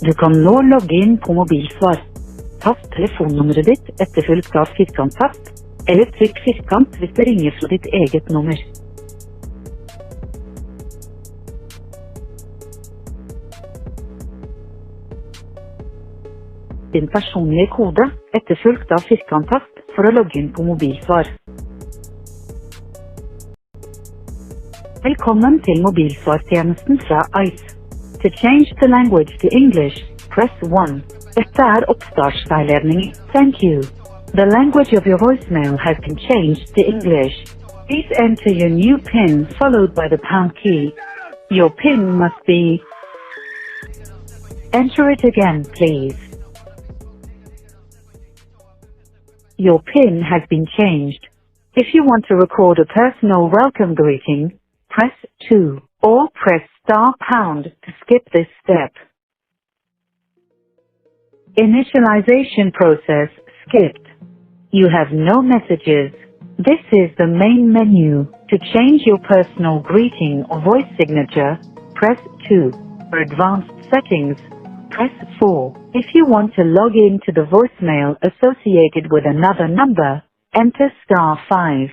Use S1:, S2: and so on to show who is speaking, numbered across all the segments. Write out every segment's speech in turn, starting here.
S1: Du kan nå logge inn på mobilsvar. Tast telefonnummeret ditt etterfulgt av firkanttast, eller trykk firkant hvis det ringer fra ditt eget nummer. Din personlige kode etterfulgt av firkanttast for å logge inn på mobilsvar. Velkommen til mobilsvartjenesten fra ICE. To change the language to English, press 1. Dette oppstartsveiledning. Thank you. The language of your voicemail has been changed to English. Please enter your new PIN followed by the pound key. Your PIN must be... Enter it again, please. Your PIN has been changed. If you want to record a personal welcome greeting, press 2, or press *# to skip this step. Initialization process skipped. You have no messages. This is the main menu. To change your personal greeting or voice signature, press 2. For advanced settings, press 4. If you want to log in to the voicemail associated with another number, enter *5.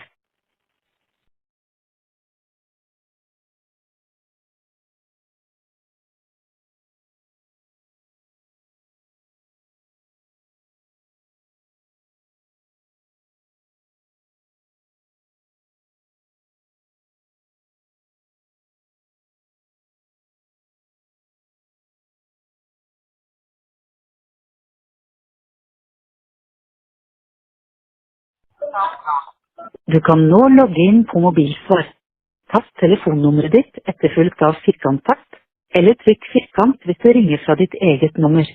S1: Du kan nå logge inn på mobilsvar. Tast telefonnummeret ditt etterfulgt av firkanttast, eller trykk firkant hvis det ringer fra ditt eget nummer.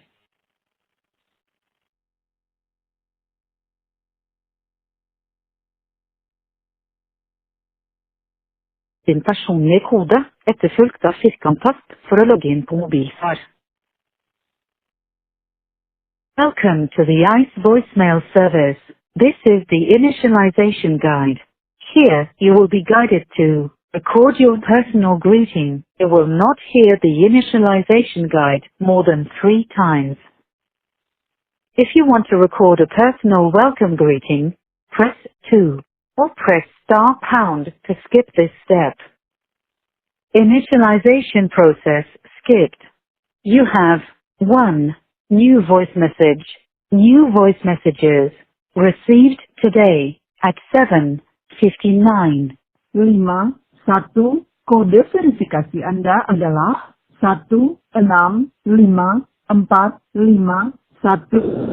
S1: Din personlige kode etterfulgt av firkanttast for å logge inn på mobilsvar. Welcome to the ICE voicemail service. This is the initialization guide. Here, you will be guided to record your personal greeting. You will not hear the initialization guide more than 3 times. If you want to record a personal welcome greeting, press 2, or press *# to skip this step. Initialization process skipped. You have 1. New voice message. New voice messages. Received today at 7:59.
S2: 5. Kode verifikasi Anda adalah 1654551.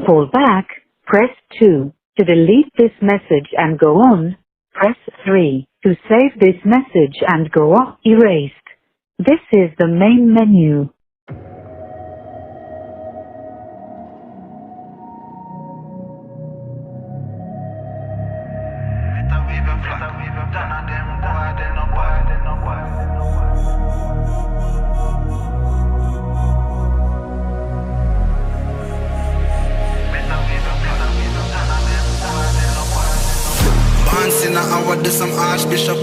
S1: For back, press 2. To delete this message and go on, press 3. To save this message and go on, erased. This is the main menu.
S3: Once in an hour, do some archbishop.